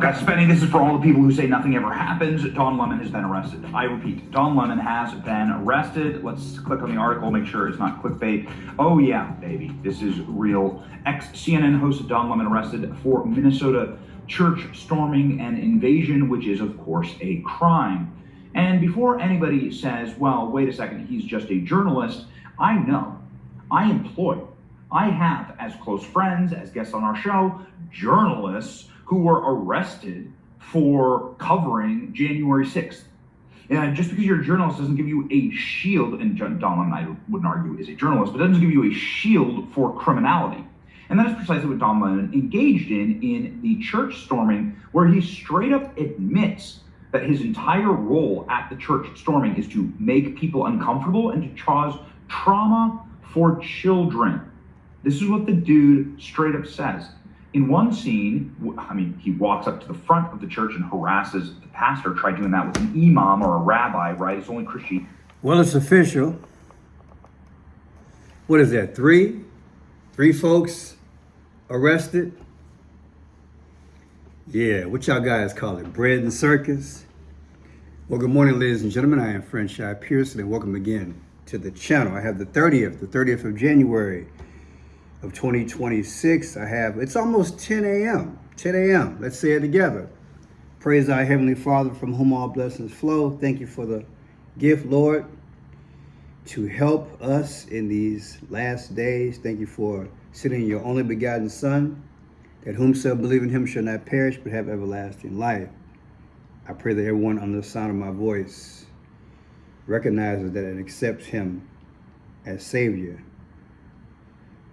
Got spending. This is for all the people who say nothing ever happens. Don Lemon has been arrested. I repeat, Don Lemon has been arrested. Let's click on the article, make sure it's not clickbait. Oh yeah, baby, this is real. Ex-CNN host Don Lemon arrested for Minnesota church storming and invasion, which is of course a crime. And before anybody says, well, wait a second, he's just a journalist, I know, I have as close friends, as guests on our show, journalists who were arrested for covering January 6th. And just because you're a journalist doesn't give you a shield, and Don Lemon, I wouldn't argue, is a journalist, but it doesn't give you a shield for criminality. And that is precisely what Don Lemon engaged in the church storming, where he straight up admits that his entire role at the church storming is to make people uncomfortable and to cause trauma for children. This is what the dude straight up says. In one scene, I mean, he walks up to the front of the church and harasses the pastor. Try doing that with an imam or a rabbi, right? It's only Christian. Well, it's official. What is that, three folks arrested? Yeah, what y'all guys call it, bread and circus? Well, good morning, ladies and gentlemen. I am Franchise Pearson, and welcome again to the channel. I have the 30th of January of 2026. It's almost 10 a.m. Let's say it together. Praise our Heavenly Father, from whom all blessings flow. Thank you for the gift, Lord, to help us in these last days. Thank you for sending your only begotten Son, that whomsoever believe in him shall not perish but have everlasting life. I pray that everyone under the sound of my voice recognizes that and accepts him as Savior.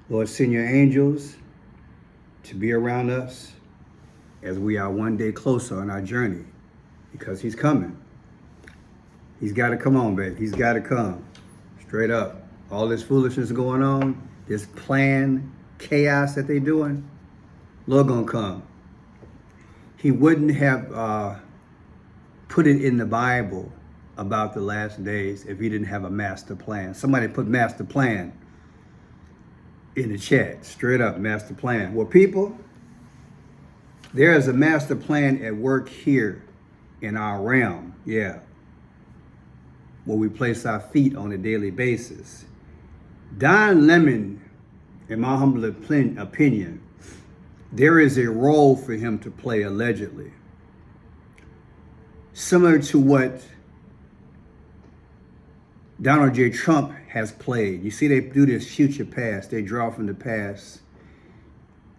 Lord, send your angels to be around us as we are one day closer on our journey, because he's coming. He's got to come on, baby. He's got to come. Straight up. All this foolishness going on, this plan, chaos that they're doing, Lord gonna come. He wouldn't have put it in the Bible about the last days if he didn't have a master plan. Somebody put master plan in the chat. Straight up, master plan. Well, people, there is a master plan at work here in our realm. Yeah. Where we place our feet on a daily basis. Don Lemon, in my humble opinion, there is a role for him to play, allegedly. Similar to what Donald J. Trump has played. You see, they do this future past. They draw from the past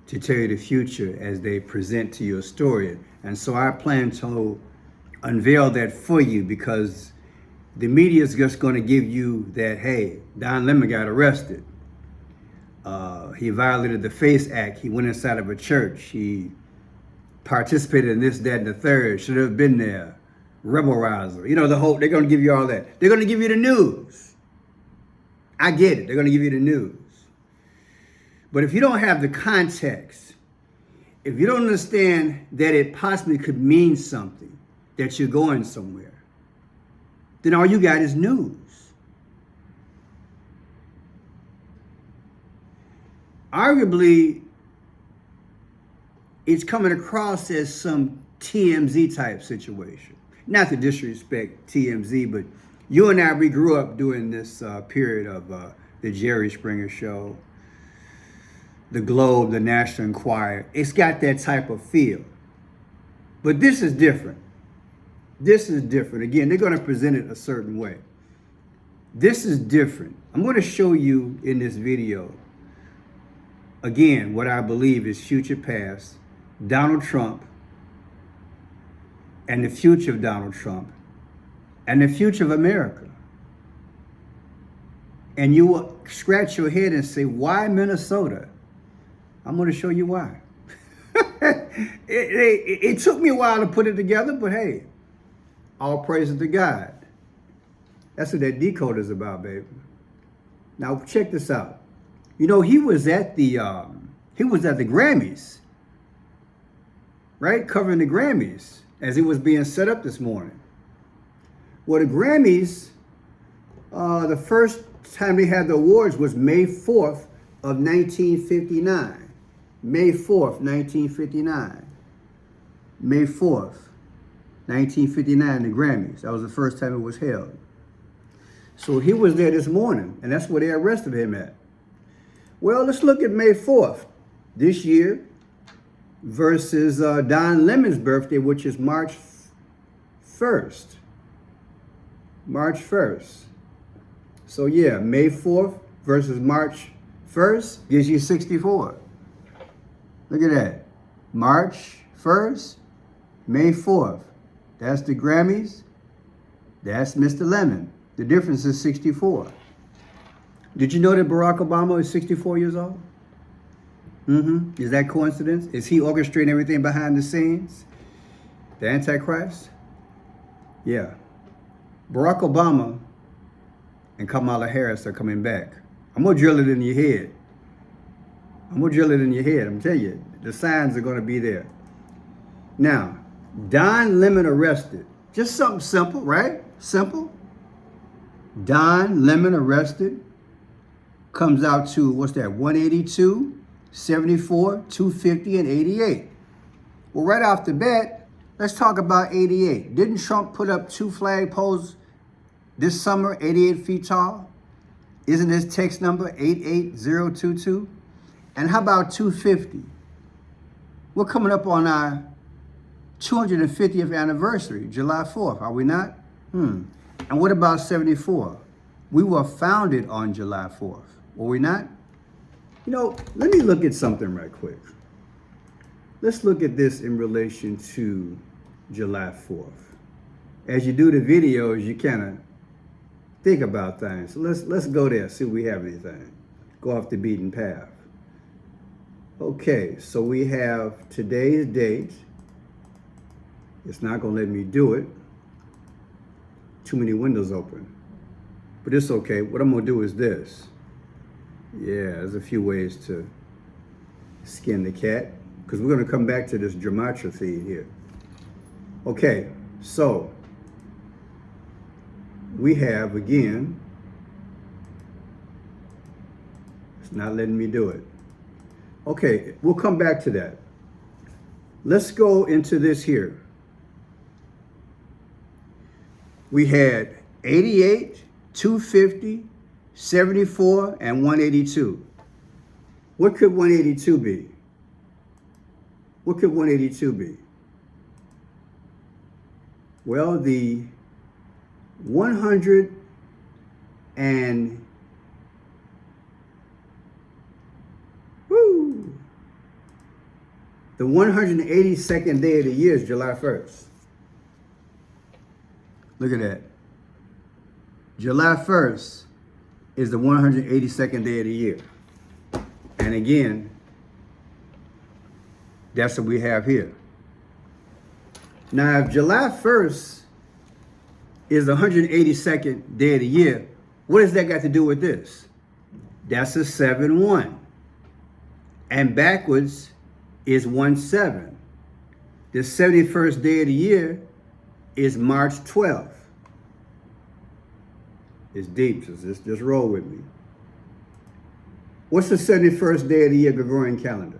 to tell you the future as they present to you a story. And so I plan to unveil that for you, because the media is just going to give you that, hey, Don Lemon got arrested. He violated the FACE Act. He went inside of a church. He participated in this, that, and the third. Should have been there. Rebel rouser. You know, they're going to give you all that. They're going to give you the news. I get it. They're going to give you the news. But if you don't have the context, if you don't understand that it possibly could mean something, that you're going somewhere, then all you got is news. Arguably, it's coming across as some TMZ type situation. Not to disrespect TMZ, but you and I, we grew up during this period of the Jerry Springer Show, the Globe, the National Enquirer. It's got that type of feel. But this is different. This is different. Again, they're going to present it a certain way. This is different. I'm going to show you in this video, again, what I believe is future past, Donald Trump, and the future of Donald Trump, and the future of America. And you will scratch your head and say, why Minnesota? I'm going to show you why. It took me a while to put it together, but hey, all praises to God. That's what that decoder is about, baby. Now check this out. You know, he was at the Grammy'S, right? Covering the Grammy'S as it was being set up this morning. Well, the Grammy'S, the first time they had the awards was May 4th of 1959. May 4th, 1959. May 4th, 1959, the Grammys. That was the first time it was held. So he was there this morning, and that's where they arrested him at. Well, let's look at May 4th this year versus Don Lemon's birthday, which is March 1st. March 1st. So yeah, May 4th versus March 1st gives you 64. Look at that. March 1st, May 4th. That's the Grammys. That's Mr. Lemon. The difference is 64. Did you know that Barack Obama is 64 years old? Is that coincidence? Is he orchestrating everything behind the scenes? The Antichrist? Yeah. Barack Obama and Kamala Harris are coming back. I'm going to drill it in your head. I'm telling you, the signs are going to be there. Now, Don Lemon arrested. Just something simple, right? Simple. Don Lemon arrested. Comes out to, what's that, 182, 74, 250, and 88. Well, right off the bat, let's talk about 88. Didn't Trump put up 2 flag poles this summer, 88 feet tall? Isn't his text number 88022? And how about 250? We're coming up on our 250th anniversary, July 4th, are we not? And what about 74? We were founded on July 4th, were we not? You know, let me look at something right quick. Let's look at this in relation to July 4th. As you do the videos, you kind of think about things. So let's go there, see if we have anything. Go off the beaten path. Okay, so we have today's date. It's not going to let me do it. Too many windows open. But it's okay. What I'm going to do is this. Yeah, there's a few ways to skin the cat, because we're going to come back to this gematria feed here. Okay, so we have, again, it's not letting me do it. Okay, we'll come back to that. Let's go into this here. We had 88, 250, 74, and 182. What could 182 be? What could 182 be? Well, the 100 and the 182nd day of the year is July 1st. Look at that. July 1st is the 182nd day of the year. And again, that's what we have here. Now, if July 1st is the 182nd day of the year, what has that got to do with this? That's a 7-1. And backwards is 1-7. The 71st day of the year is March 12th. It's deep, so just roll with me. What's the 71st day of the year Gregorian calendar?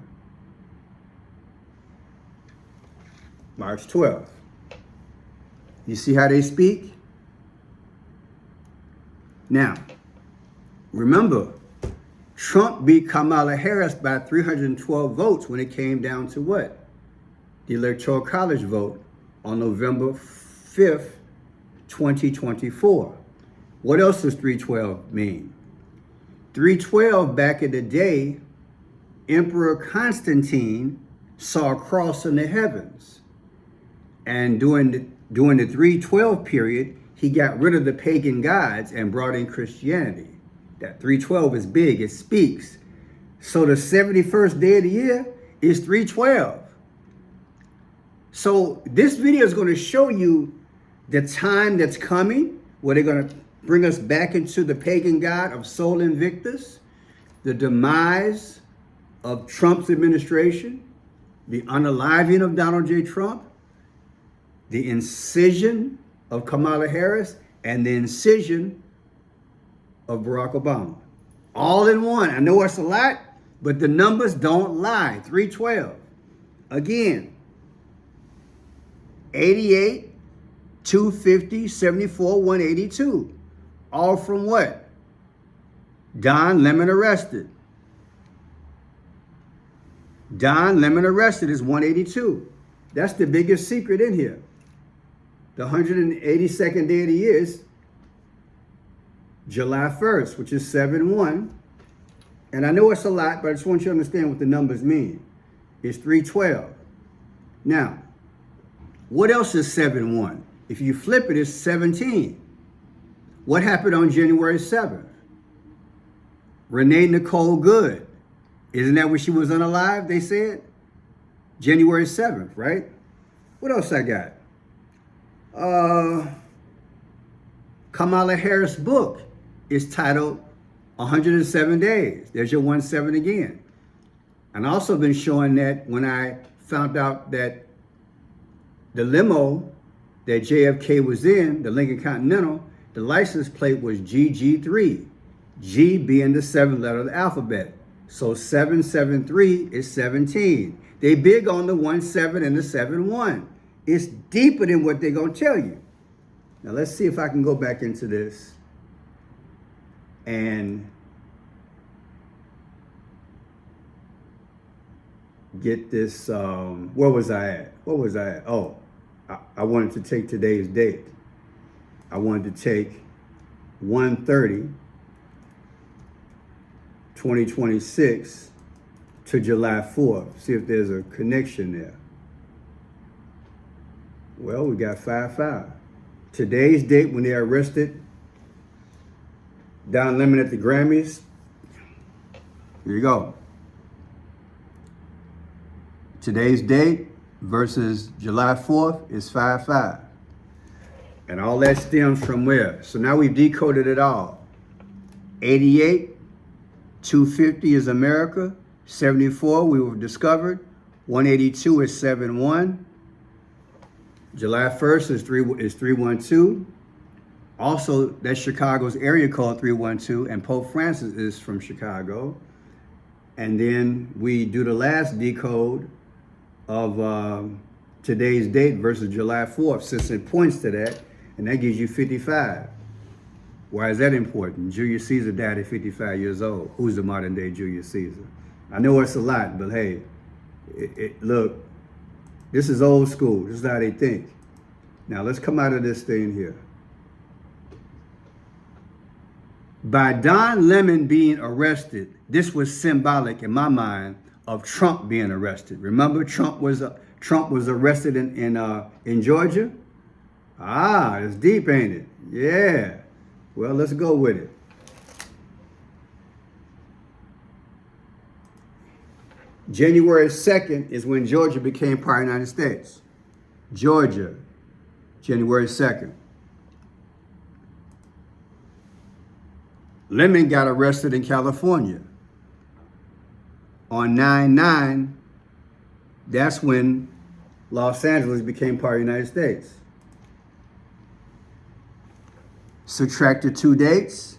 March 12th. You see how they speak? Now, remember, Trump beat Kamala Harris by 312 votes when it came down to what? The Electoral College vote on November 5th, 2024. What else does 312 mean? 312, back in the day, Emperor Constantine saw a cross in the heavens. And during the 312 period, he got rid of the pagan gods and brought in Christianity. That 312 is big, it speaks. So the 71st day of the year is 312. So this video is going to show you the time that's coming, where they're going to bring us back into the pagan god of Sol Invictus, the demise of Trump's administration, the unaliving of Donald J. Trump, the incision of Kamala Harris, and the incision of Barack Obama. All in one. I know it's a lot, but the numbers don't lie. 312. Again, 88, 250, 74, 182. All from what? Don Lemon arrested. Don Lemon arrested is 182. That's the biggest secret in here. The 182nd day of the year is July 1st, which is 7-1. And I know it's a lot, but I just want you to understand what the numbers mean. It's 312. Now, what else is 7-1? If you flip it, it's 17. What happened on January 7th? Renee Nicole Good. Isn't that when she was unalive, they said? January 7th, right? What else I got? Kamala Harris' book is titled 107 Days. There's your 17 again. And also been showing that when I found out that the limo that JFK was in, the Lincoln Continental, the license plate was GG3. G being the 7th letter of the alphabet. So 773 is 17. They big on the 17 and the 71. It's deeper than what they're going to tell you. Now let's see if I can go back into this and get this. Where was I at? Oh, I wanted to take today's date. I wanted to take 1/30, 2026 to July 4th. See if there's a connection there. Well, we got 5/5. Today's date when they arrested Don Lemon at the Grammys. Here you go. Today's date versus July 4th is 5/5. And all that stems from where? So now we've decoded it all. 88, 250 is America. 74 we were discovered. 182 is 7-1. July 1st is 312. Also, that's Chicago's area code 312, and Pope Francis is from Chicago. And then we do the last decode of today's date versus July 4th, since it points to that, and that gives you 55. Why is that important? Julius Caesar died at 55 years old. Who's the modern day Julius Caesar? I know it's a lot, but hey, look, this is old school. This is how they think. Now let's come out of this thing here. By Don Lemon being arrested, this was symbolic in my mind of Trump being arrested. Remember, Trump was arrested in Georgia. Ah, it's deep, ain't it? Yeah. Well, let's go with it. January 2nd is when Georgia became part of the United States. Georgia, January 2nd. Lemon got arrested in California. On 9/9, that's when Los Angeles became part of the United States. Subtract the two dates,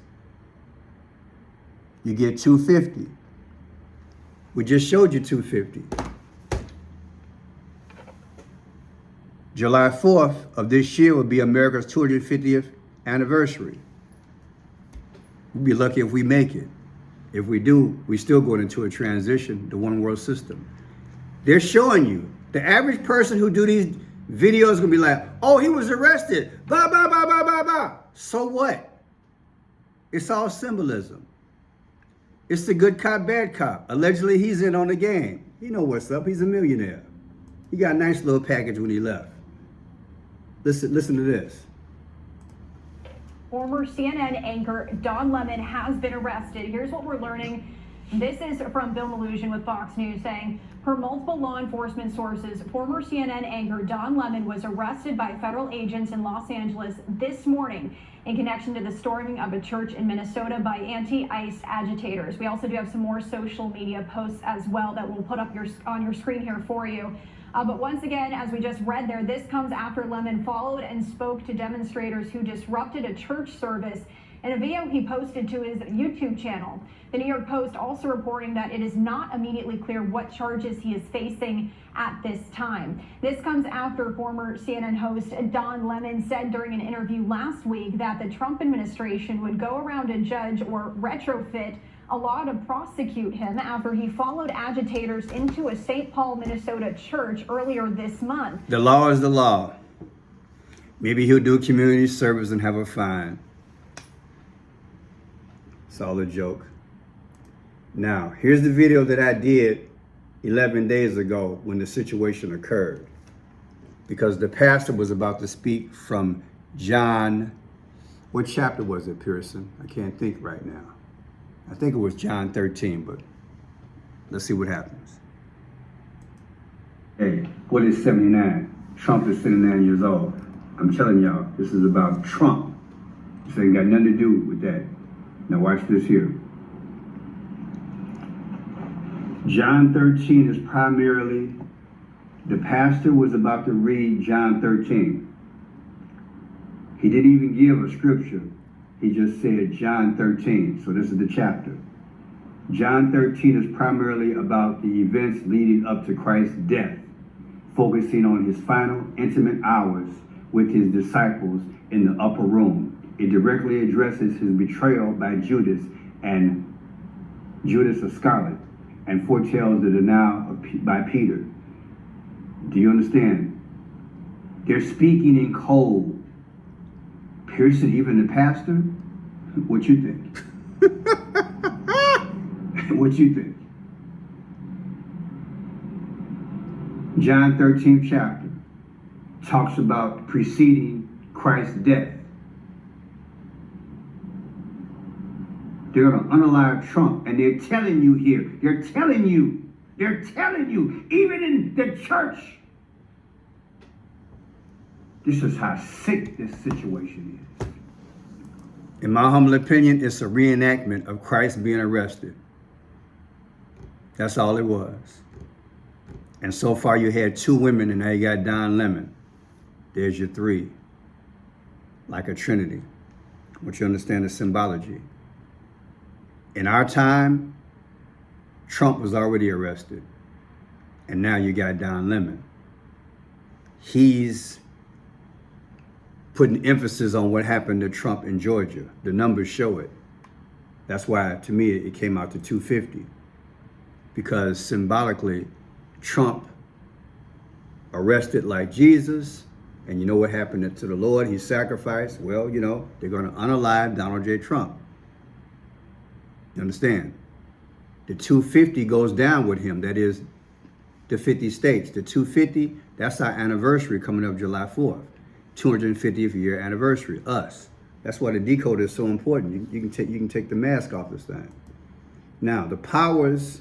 you get 250. We just showed you 250. July 4th of this year will be America's 250th anniversary. We'll be lucky if we make it. If we do, we still going into a transition to one world system. They're showing you. The average person who do these videos is gonna be like, oh, he was arrested. Blah, blah, blah, blah, blah, blah. So what? It's all symbolism. It's the good cop, bad cop. Allegedly, he's in on the game. You know what's up. He's a millionaire. He got a nice little package when he left. Listen to this. Former CNN anchor Don Lemon has been arrested. Here's what we're learning. This is from Bill Mallusion with Fox News saying, per multiple law enforcement sources, former CNN anchor Don Lemon was arrested by federal agents in Los Angeles this morning in connection to the storming of a church in Minnesota by anti-ICE agitators. We also do have some more social media posts as well that we'll put up on your screen here for you. But once again, as we just read there, this comes after Lemon followed and spoke to demonstrators who disrupted a church service in a video he posted to his YouTube channel. The New York Post also reporting that it is not immediately clear what charges he is facing at this time. This comes after former CNN host Don Lemon said during an interview last week that the Trump administration would go around a judge or retrofit a law to prosecute him after he followed agitators into a St. Paul, Minnesota church earlier this month. The law is the law. Maybe he'll do community service and have a fine. It's all a joke. Now, here's the video that I did 11 days ago when the situation occurred. Because the pastor was about to speak from John, what chapter was it, Pearson? I can't think right now. I think it was John 13, but let's see what happens. Hey, what is 79? Trump is 79 years old. I'm telling y'all, this is about Trump. This ain't got nothing to do with that. Now watch this here. John 13 is primarily, the pastor was about to read John 13. He didn't even give a scripture. He just said John 13. So this is the chapter. John 13 is primarily about the events leading up to Christ's death, focusing on his final intimate hours with his disciples in the upper room. It directly addresses his betrayal by Judas Iscariot, and foretells the denial by Peter. Do you understand? They're speaking in code. Pearson, even the pastor? What you think? What you think? John 13th chapter talks about preceding Christ's death. They're going to unalive Trump, and they're telling you here, they're telling you, even in the church, this is how sick this situation is. In my humble opinion, it's a reenactment of Christ being arrested. That's all it was. And so far you had 2 women, and now you got Don Lemon. There's your 3. Like a trinity. Once you understand the symbology. In our time, Trump was already arrested. And now you got Don Lemon. He's putting emphasis on what happened to Trump in Georgia. The numbers show it. That's why, to me, it came out to 250. Because symbolically, Trump arrested like Jesus. And you know what happened to the Lord? He sacrificed. Well, you know, they're going to unalive Donald J. Trump. You understand? The 250 goes down with him. That is the 50 states. The 250, that's our anniversary coming up July 4th. 250th year anniversary, us. That's why the decoder is so important. You can take the mask off this thing. Now, the powers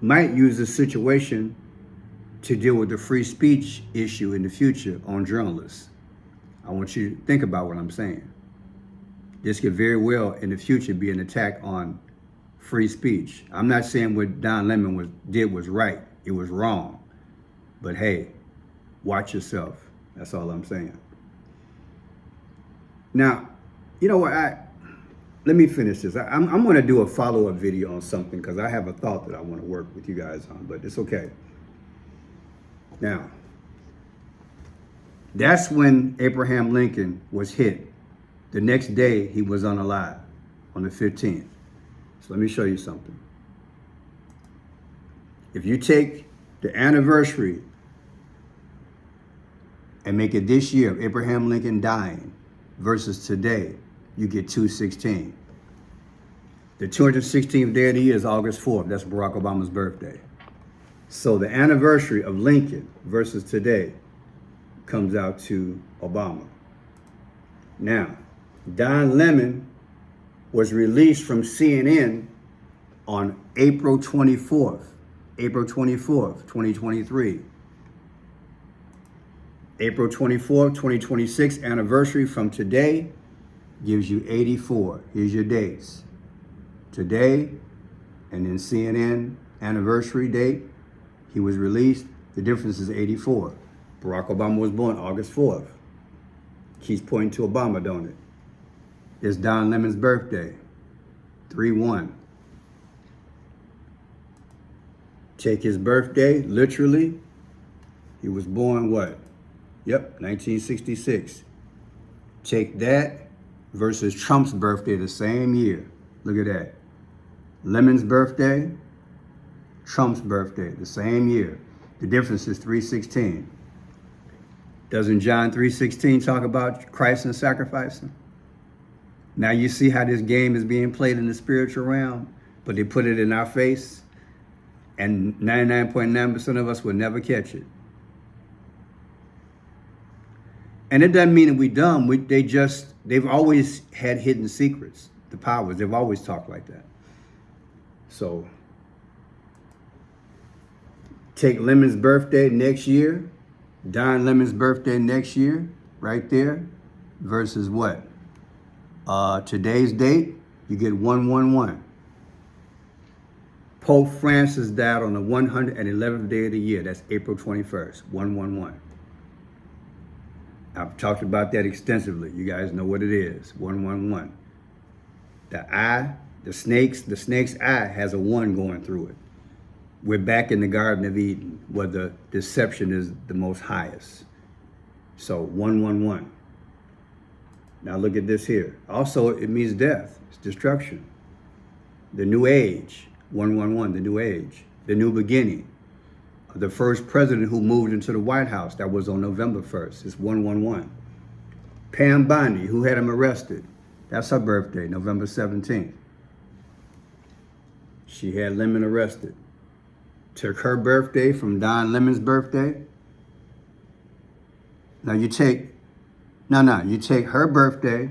might use this situation to deal with the free speech issue in the future on journalists. I want you to think about what I'm saying. This could very well in the future be an attack on free speech. I'm not saying what Don Lemon did was right. It was wrong. But hey, watch yourself. That's all I'm saying. Now, you know what? Let me finish this. I'm going to do a follow-up video on something because I have a thought that I want to work with you guys on, but it's okay. Now, that's when Abraham Lincoln was hit. The next day, he was unalive on the 15th. So let me show you something. If you take the anniversary and make it this year of Abraham Lincoln dying versus today, you get 216. The 216th day of the year is August 4th. That's Barack Obama's birthday. So the anniversary of Lincoln versus today comes out to Obama. Now, Don Lemon was released from CNN on April 24th, 2023. April 24th, 2026 anniversary from today gives you 84. Here's your dates. Today, and then CNN anniversary date, he was released. The difference is 84. Barack Obama was born August 4th. Keeps pointing to Obama, don't it? It's Don Lemon's birthday, 3/1. Take his birthday, literally, he was born what? Yep, 1966. Take that versus Trump's birthday the same year. Look at that. Lemon's birthday, Trump's birthday the same year. The difference is 3/16. Doesn't John 3:16 talk about Christ and sacrificing? Now you see how this game is being played in the spiritual realm, but they put it in our face, and 99.9% of us will never catch it. And it doesn't mean that we're dumb. They've always had hidden secrets, the powers. They've always talked like that. So take Lemon's birthday next year, Don Lemon's birthday next year, right there, versus what? Today's date, you get 111. Pope Francis died on the 111th day of the year. That's April 21st, 111. I've talked about that extensively. You guys know what it is, 111. The snake's eye has a 1 going through it. We're back in the Garden of Eden where the deception is the most highest. So 111. Now look at this here. Also, it means death. It's destruction. The new age, 111, the new age, the new beginning. The first president who moved into the White House, that was on November 1st. It's 111. Pam Bondi, who had him arrested. That's her birthday, November 17th. She had Lemon arrested. Took her birthday from Don Lemon's birthday. Now you take her birthday,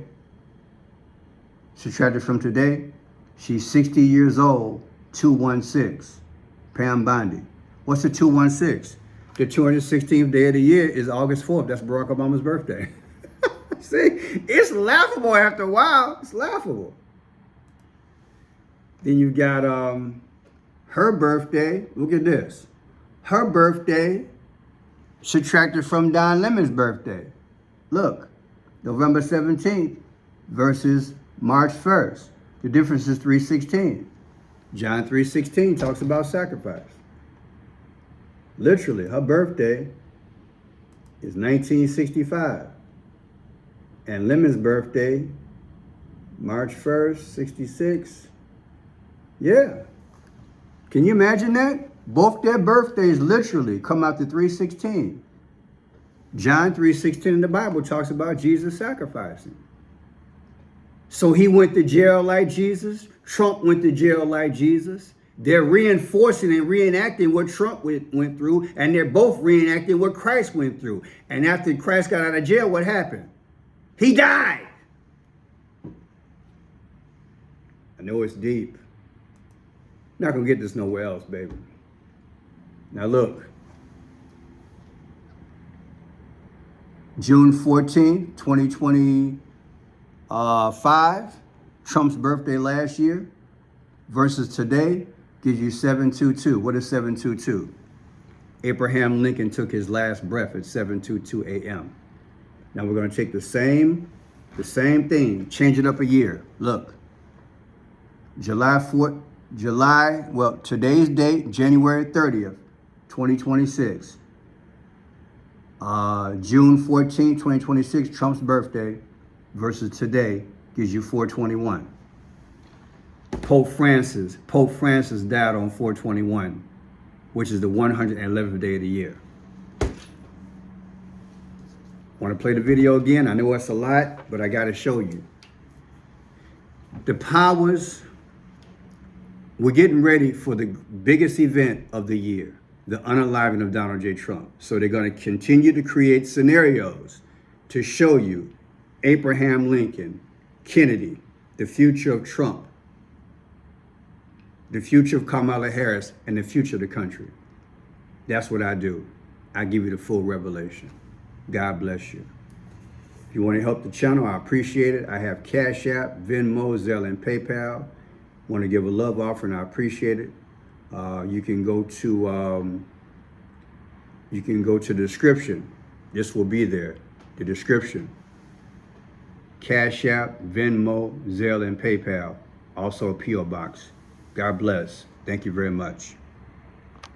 subtract it from today. She's 60 years old, 216. Pam Bondi. What's the 216? The 216th day of the year is August 4th. That's Barack Obama's birthday. See, it's laughable after a while. It's laughable. Then you got her birthday. Look at this. Her birthday subtracted from Don Lemon's birthday. Look, November 17th versus March 1st. The difference is 3:16. John 3:16 talks about sacrifice. Literally, her birthday is 1965. And Lemon's birthday, March 1st, 66. Yeah. Can you imagine that? Both their birthdays literally come out to 3:16. John 3:16 in the Bible talks about Jesus sacrificing. So he went to jail like Jesus. Trump went to jail like Jesus. They're reinforcing and reenacting what Trump went through, and they're both reenacting what Christ went through. And after Christ got out of jail, what happened? He died. I know it's deep. Not gonna get this nowhere else, baby. Now look. June 14th, 2025, Trump's birthday last year versus today gives you 722. What is 722? Abraham Lincoln took his last breath at 7:22 a.m. Now we're going to take the same thing, change it up a year. Look, today's date, January 30th, 2026. June 14th, 2026, Trump's birthday versus today gives you 421. Pope Francis died on 421, which is the 111th day of the year. Want to play the video again? I know it's a lot, but I got to show you. The powers, we're getting ready for the biggest event of the year, the unaliving of Donald J. Trump. So they're going to continue to create scenarios to show you Abraham Lincoln, Kennedy, the future of Trump, the future of Kamala Harris, and the future of the country. That's what I do. I give you the full revelation. God bless you. If you want to help the channel, I appreciate it. I have Cash App, Venmo, Zelle, and PayPal. Want to give a love offering, I appreciate it. You can go to the description. This will be there, the description. Cash App, Venmo, Zelle, and PayPal. Also a P.O. Box. God bless. Thank you very much.